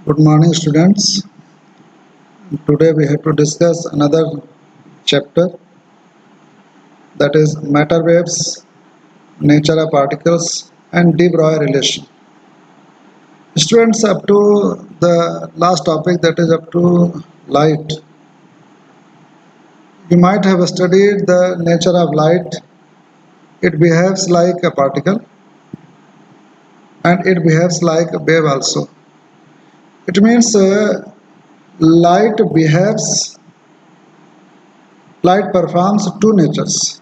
Good morning, students. Today we have to discuss another chapter, that is matter waves, nature of particles, and de Broglie relation. Students, up to the last topic, that is up to light, you might have studied the nature of light. It behaves like a particle and it behaves like a wave also. It means light light performs two natures,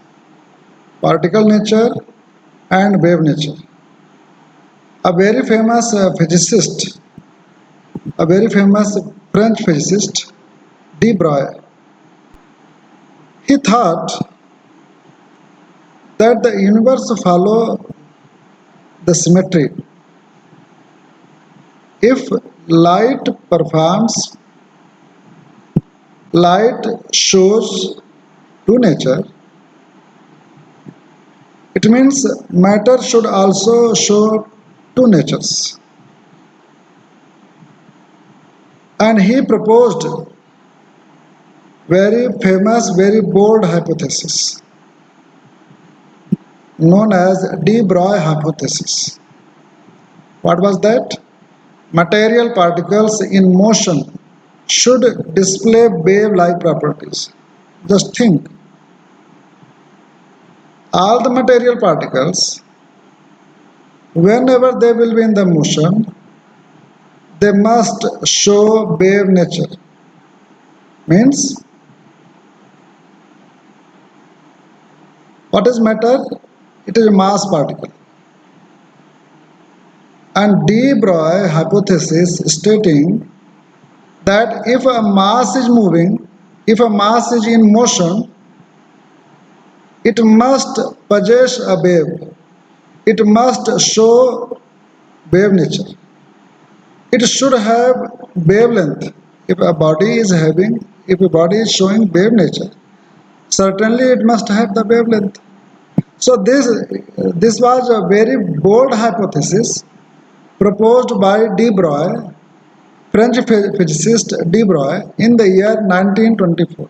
particle nature and wave nature. A very famous physicist, a very famous French physicist, de Broglie, he thought that the universe follow the symmetry. If light performs, light shows to nature, it means matter should also show two natures. And he proposed very famous, very bold hypothesis known as de Broglie hypothesis. What was that? Material particles in motion should display wave-like properties. Just think, all the material particles, whenever they will be in the motion, they must show wave nature. Means, what is matter? It is a mass particle. And de Broglie hypothesis stating that if a mass is moving, if a mass is in motion, it must possess a wave. It must show wave nature. It should have wavelength. If a body is showing wave nature, certainly it must have the wavelength. So this was a very bold hypothesis proposed by de Broglie, French physicist de Broglie, in the year 1924.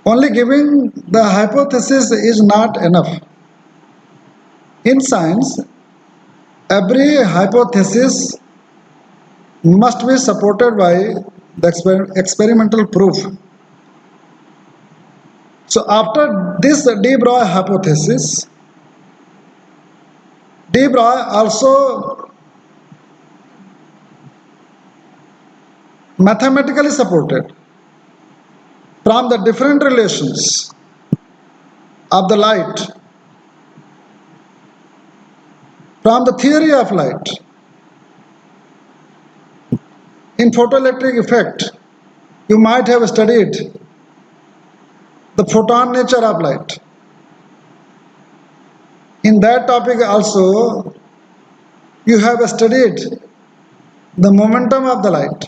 Only giving the hypothesis is not enough. In science, every hypothesis must be supported by the experimental proof. So after this de Broglie hypothesis, de Broglie also mathematically supported from the different relations of the light, from the theory of light. In photoelectric effect, you might have studied the photon nature of light. In that topic also, you have studied the momentum of the light.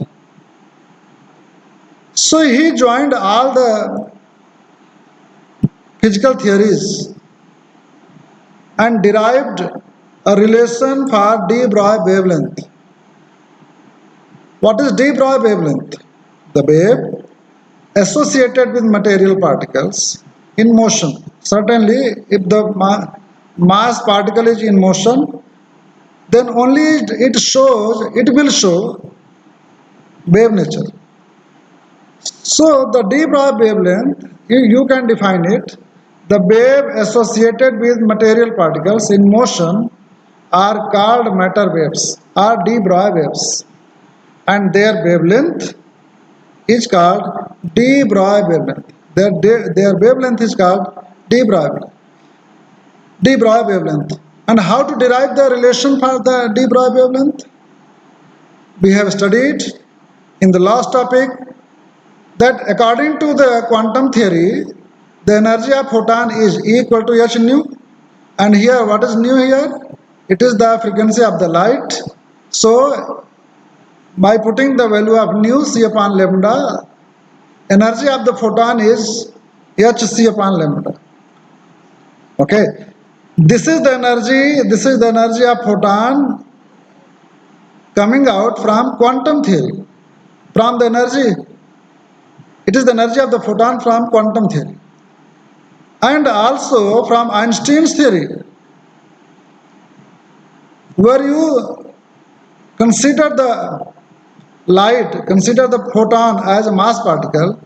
So he joined all the physical theories and derived a relation for de Broglie wavelength. What is de Broglie wavelength? The wave associated with material particles in motion. Certainly, if the mass particle is in motion, then only it will show wave nature. So the de Broglie wavelength, you can define it. The wave associated with material particles in motion are called matter waves or de Broglie waves, and their wavelength is called de Broglie wavelength. Their wavelength is called de Broglie wavelength. And how to derive the relation for the de Broglie wavelength? We have studied in the last topic that according to the quantum theory, the energy of photon is equal to h nu. And here, what is nu here? It is the frequency of the light. So, by putting the value of nu c upon lambda, energy of the photon is hc upon lambda. Okay, this is the energy of photon coming out from quantum theory, from the energy. It is the energy of the photon from quantum theory. And also from Einstein's theory, where you consider the light, consider the photon as a mass particle.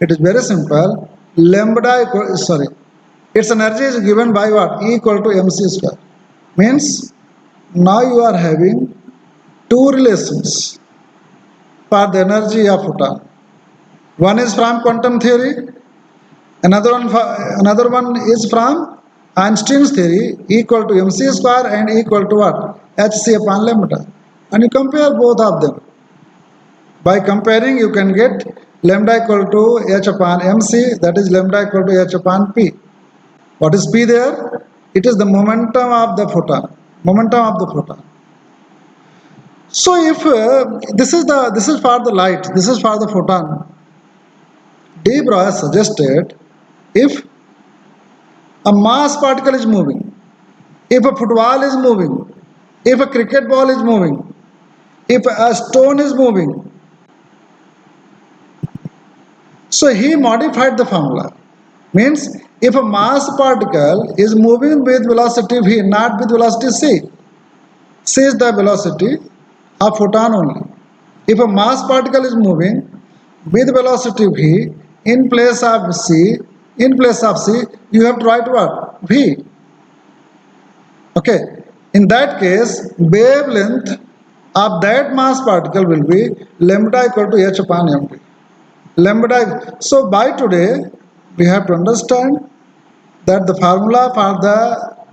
It is very simple. Its energy is given by what? E equal to mc square. Means now you are having two relations for the energy of photon. One is from quantum theory, another one is from Einstein's theory, equal to mc square and equal to what? Hc upon lambda. And you compare both of them. By comparing, you can get lambda equal to h upon mc, that is lambda equal to h upon p. What is p there? It is the momentum of the photon. Momentum of the photon. So if this is for the light, this is for the photon. De Broglie suggested if a mass particle is moving, if a football is moving, if a cricket ball is moving, if a stone is moving, so he modified the formula. Means if a mass particle is moving with velocity v, not with velocity c, c is the velocity of photon only. If a mass particle is moving with velocity v, in place of c, you have to write what? V. Okay. In that case, wavelength of that mass particle will be lambda equal to h upon mv. Lambda. So by today, we have to understand that the formula for the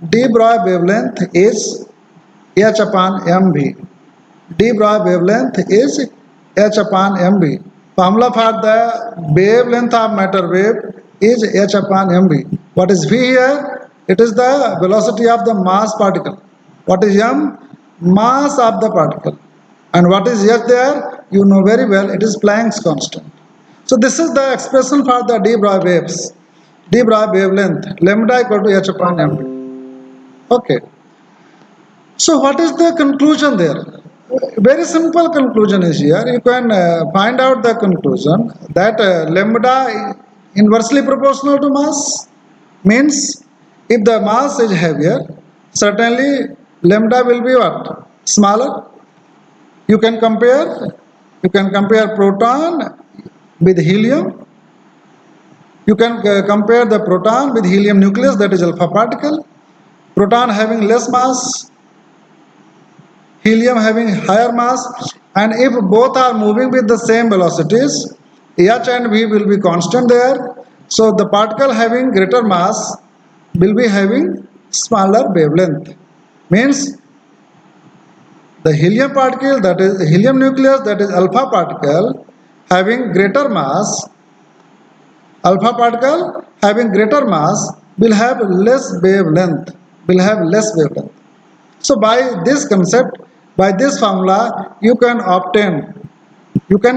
de Broglie wavelength is h upon mv. De Broglie wavelength is h upon mv. Formula for the wavelength of matter wave is h upon mv. What is v here? It is the velocity of the mass particle. What is m? Mass of the particle. And what is h there? You know very well, it is Planck's constant. So this is the expression for the de Broglie waves. De Broglie wavelength, lambda equal to h upon mv. Okay. So what is the conclusion there? Very simple conclusion is here. You can find out the conclusion that lambda inversely proportional to mass. Means if the mass is heavier, certainly lambda will be what? Smaller. You can compare proton with helium. You can compare the proton with helium nucleus, that is alpha particle. Proton having less mass, helium having higher mass, and if both are moving with the same velocities, h and v will be constant there. So the particle having greater mass will be having smaller wavelength. Means the helium particle, that is helium nucleus, that is alpha particle, having greater mass, alpha particle having greater mass will have less wavelength, So by this concept, by this formula, you can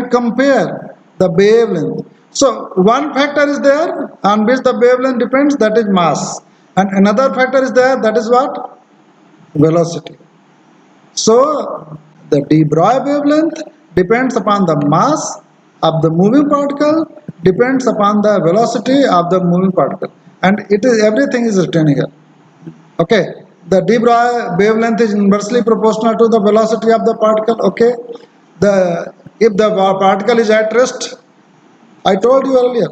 compare the wavelength. So one factor is there on which the wavelength depends, that is mass. And another factor is there, that is what? Velocity. So the de Broglie wavelength depends upon the mass of the moving particle, depends upon the velocity of the moving particle, and everything is written here. Okay, the de Broglie wavelength is inversely proportional to the velocity of the particle. Okay, if the particle is at rest, I told you earlier,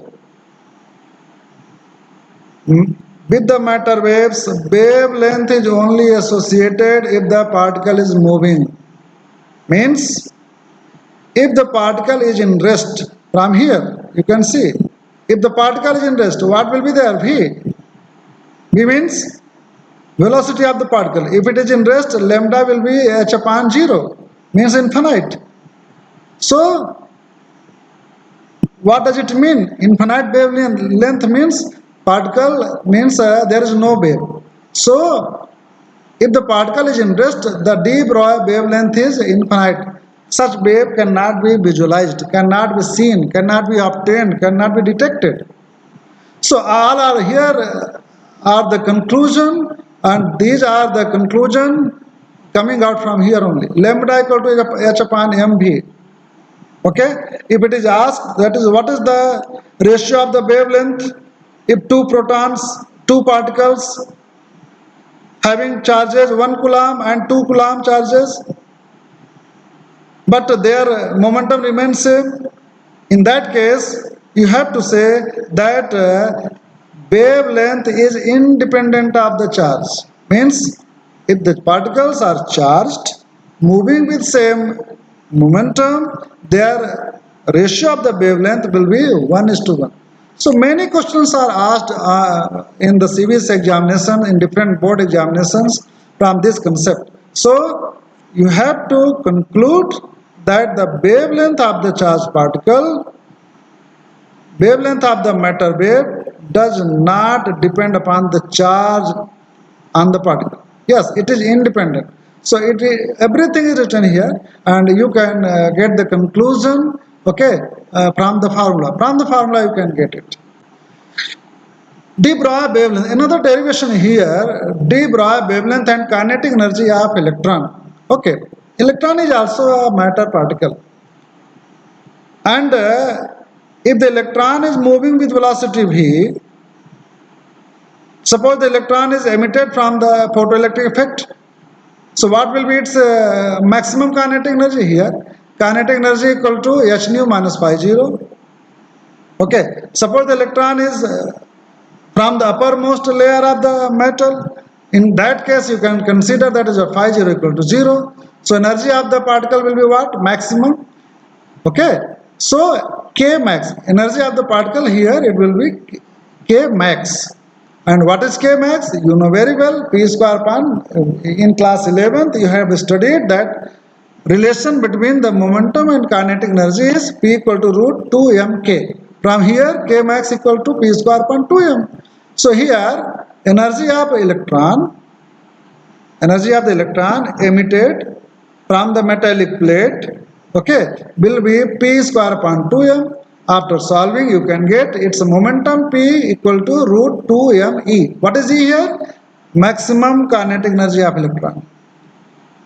with the matter waves, wavelength is only associated if the particle is moving. Means if the particle is in rest, from here you can see, if the particle is in rest, what will be there? V. V means velocity of the particle. If it is in rest, lambda will be h upon 0, means infinite. So what does it mean? Infinite wavelength means particle means there is no wave. So if the particle is in rest, the de Broglie wavelength is infinite. Such wave cannot be visualized, cannot be seen, cannot be obtained, cannot be detected. So all are here are the conclusion, and these are the conclusion coming out from here only. Lambda equal to h upon mv. Okay, if it is asked that is what is the ratio of the wavelength if two protons, two particles having charges 1 coulomb and 2 coulomb charges, but their momentum remains same. In that case, you have to say that wavelength is independent of the charge. Means if the particles are charged, moving with same momentum, their ratio of the wavelength will be 1:1. So many questions are asked in the CVS examination, in different board examinations from this concept. So you have to conclude that the wavelength of the charged particle, wavelength of the matter wave does not depend upon the charge on the particle. Yes, it is independent. So everything is written here, and you can get the conclusion. Okay, from the formula. From the formula, you can get it. De Broglie wavelength. Another derivation here. De Broglie wavelength and kinetic energy of electron. Okay, electron is also a matter particle, and if the electron is moving with velocity v, suppose the electron is emitted from the photoelectric effect. So what will be its maximum kinetic energy here? Kinetic energy equal to h nu minus phi 0. Okay, suppose the electron is from the uppermost layer of the metal. In that case, you can consider that is a phi 0 equal to 0. So energy of the particle will be what? Maximum. Okay, so K max, energy of the particle here, it will be K max. And what is K max? You know very well, P square upon, in class 11th, you have studied that relation between the momentum and kinetic energy is P equal to root 2 mk. From here, K max equal to P square upon 2m. So here, energy of the electron emitted from the metallic plate, okay, will be P square upon 2m. After solving, you can get its momentum P equal to root 2 me. What is E here? Maximum kinetic energy of electron.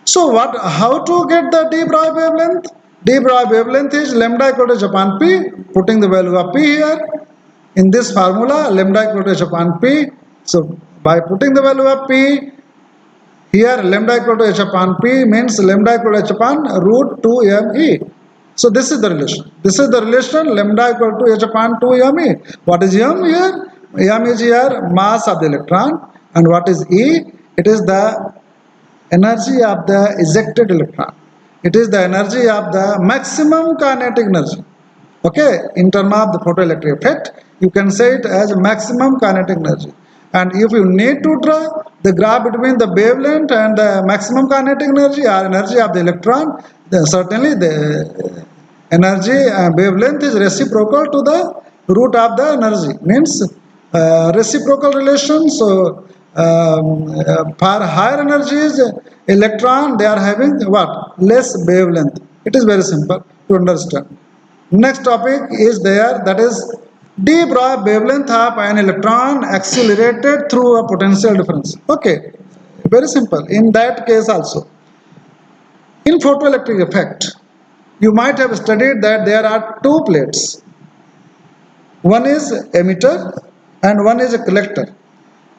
So how to get the de Broglie wavelength? De Broglie wavelength is lambda equal to h upon P, putting the value of P here. In this formula, lambda equal to h upon P. So by putting the value of P, here lambda equal to h upon P means lambda equal to h upon root 2 me. So this is the relation. This is the relation lambda equal to h upon 2 me. What is m here? M is here mass of the electron. And what is E? It is the energy of the ejected electron. It is the energy of the maximum kinetic energy. Okay, in terms of the photoelectric effect, you can say it as maximum kinetic energy. And if you need to draw the graph between the wavelength and the maximum kinetic energy or energy of the electron, then certainly the energy wavelength is reciprocal to the root of the energy. Means reciprocal relation. So for higher energies, electron, they are having what? Less wavelength. It is very simple to understand. Next topic is there, that is de Broglie wavelength of an electron accelerated through a potential difference. Okay, very simple. In that case also, in photoelectric effect, you might have studied that there are two plates. One is emitter and one is a collector.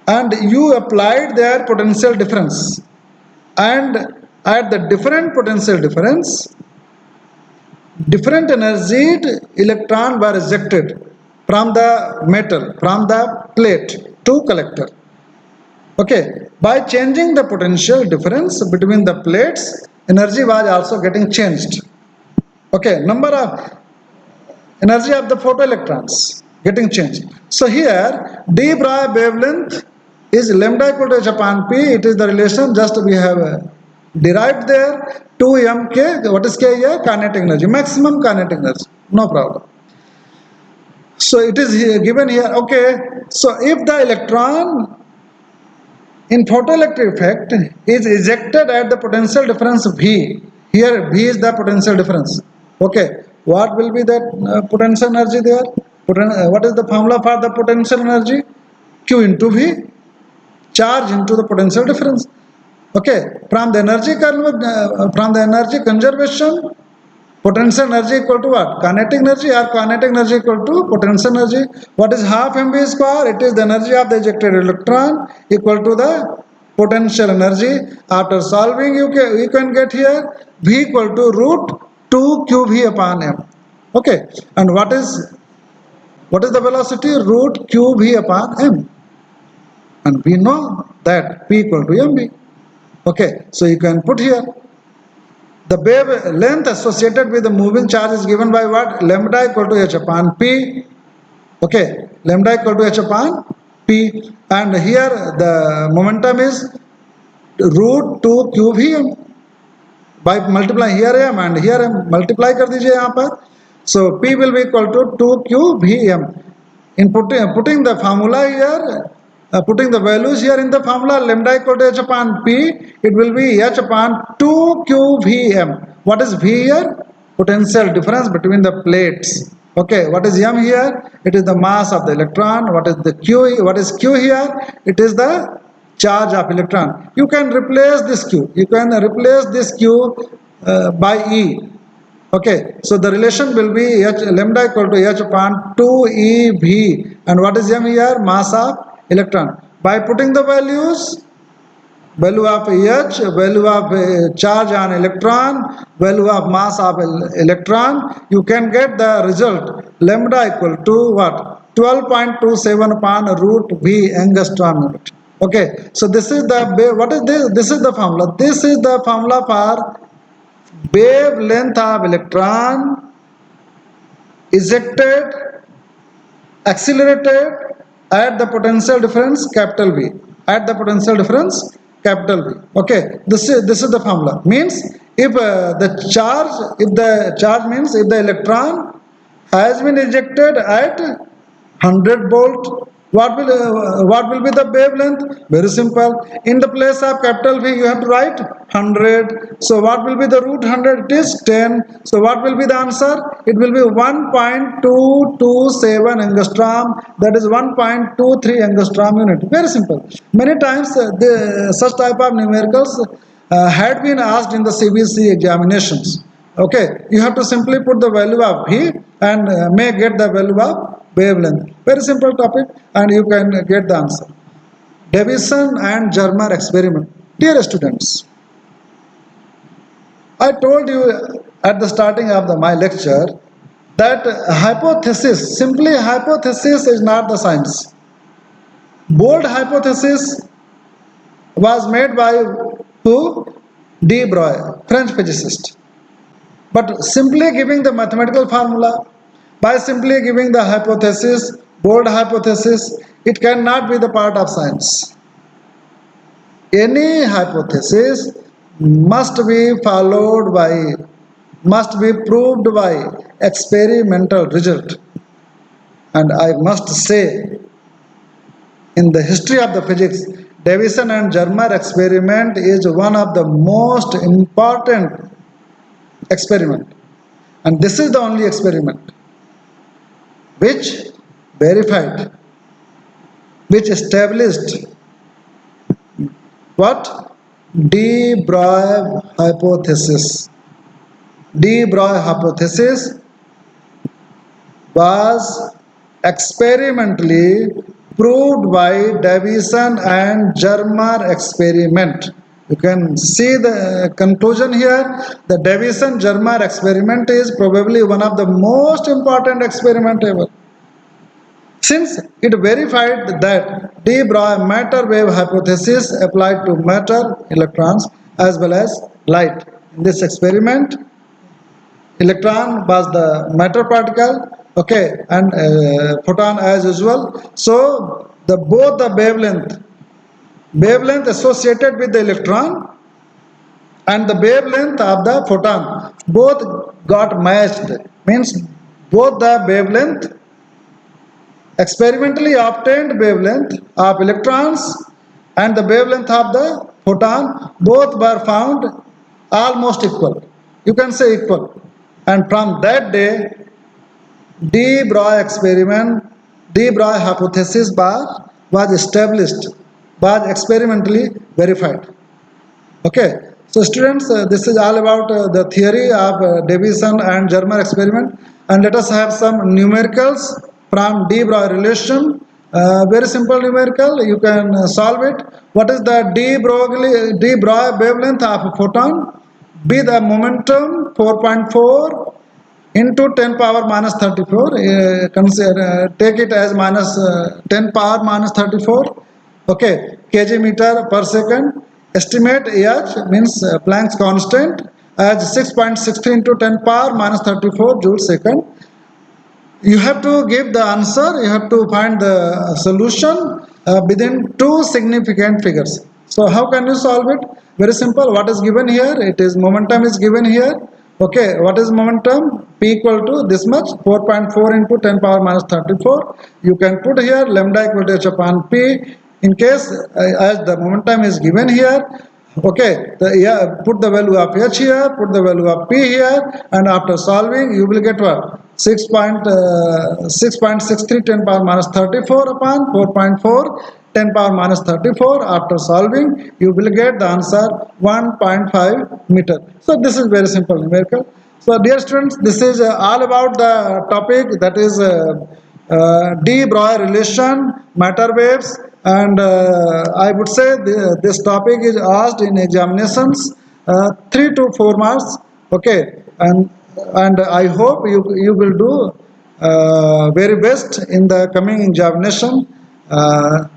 And you applied their potential difference. And at the different potential difference, different energied electron were ejected from the metal, from the plate to collector. Okay, by changing the potential difference between the plates, energy was also getting changed. Okay, number of energy of the photoelectrons getting changed. So here, de Broglie wavelength is lambda equal to h upon P. It is the relation just we have derived there. 2mk, what is k here? Kinetic energy, maximum kinetic energy, no problem. So it is here, given here. Okay, so if the electron in photoelectric effect is ejected at the potential difference V, here V is the potential difference. Okay, what will be that potential energy there? What is the formula for the potential energy? Q into V, charge into the potential difference. Okay, from the energy conservation, potential energy equal to what? Kinetic energy, or kinetic energy equal to potential energy. What is half mv square? It is the energy of the ejected electron equal to the potential energy. After solving, you can get here v equal to root 2 qv upon m. Okay, and what is the velocity? Root qv upon m, and we know that p equal to mv. Okay, so you can put here the wave length associated with the moving charge is given by what? Lambda equal to h upon p. Okay, lambda equal to h upon p, and here the momentum is root 2 qvm. By multiplying here m and here m, multiply कर दीजिए यहाँ पर. So p will be equal to 2 qvm. In putting the formula here, putting the values here in the formula, lambda equal to h upon p, it will be h upon 2 qvm. What is v here? Potential difference between the plates. Okay, what is m here? It is the mass of the electron. What is the q? What is q here? It is the charge of electron. You can replace this q. You can replace this q by e. Okay, so the relation will be h lambda equal to h upon 2 ev, and what is m here? Mass of electron. By putting the values, value of h, value of charge on electron, value of mass of electron, you can get the result lambda equal to what? 12.27 upon root v angstrom unit. Okay, so this is the what is this? This is the formula. This is the formula for wavelength of electron ejected, accelerated at the potential difference capital V. At the potential difference capital V. Okay, this is the formula. Means if the charge means if the electron has been ejected at 100 volt, what will be the wavelength? Very simple. In the place of capital V, you have to write 100. So what will be the root 100? It is 10. So what will be the answer? It will be 1.227 angstrom. That is 1.23 angstrom unit. Very simple. Many times such type of numericals had been asked in the CBC examinations. Okay, you have to simply put the value of V and may get the value of wavelength. Very simple topic, and you can get the answer. Davison and Germer experiment. Dear students, I told you at the starting of my lecture that hypothesis, simply hypothesis is not the science. Bold hypothesis was made by who? De Broglie, French physicist. But simply giving the mathematical formula, by simply giving the hypothesis, bold hypothesis, it cannot be the part of science. Any hypothesis must be followed by, must be proved by experimental result. And I must say, in the history of the physics, Davison and Germer experiment is one of the most important experiment. And this is the only experiment which verified, which established what? De Broglie hypothesis. De Broglie hypothesis was experimentally proved by Davison and Germer experiment. You can see the conclusion here. The Davison-Germer experiment is probably one of the most important experiment ever. Since it verified that de Broglie matter wave hypothesis applied to matter, electrons, as well as light. In this experiment, electron was the matter particle, okay, and photon as usual. So both the wavelength associated with the electron and the wavelength of the photon both got matched. Means both the wavelength, experimentally obtained wavelength of electrons and the wavelength of the photon both were found almost equal. You can say equal. And from that day, de Broglie experiment, de Broglie hypothesis was established, was experimentally verified. Okay, so students, this is all about the theory of Davison and Germer experiment, and let us have some numericals from de Broglie relation. Very simple numerical, you can solve it. What is the de Broglie wavelength of a photon? Be the momentum 4.4 into 10 power minus 34. Take it as minus 10 power minus 34. Okay, kg meter per second. Estimate H means Planck's constant as 6.63 into 10 power minus 34 joule second. You have to give the answer, you have to find the solution within two significant figures. So how can you solve it? Very simple. What is given here? It is momentum is given here. Okay, what is momentum? P equal to this much, 4.4 into 10 power minus 34. You can put here lambda equal to h upon p. In case as the momentum is given here, okay, yeah, put the value of h here, put the value of p here, and after solving, you will get what? 6.63 10 power minus 34 upon 4.4 10 power minus 34. After solving, you will get the answer 1.5 meter. So this is very simple numerical. So dear students, this is all about the topic, that is de Broglie relation, matter waves, and I would say this topic is asked in examinations 3 to 4 marks. Okay, and I hope you will do very best in the coming examination.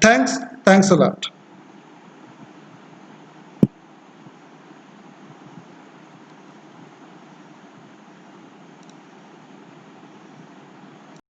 Thanks a lot.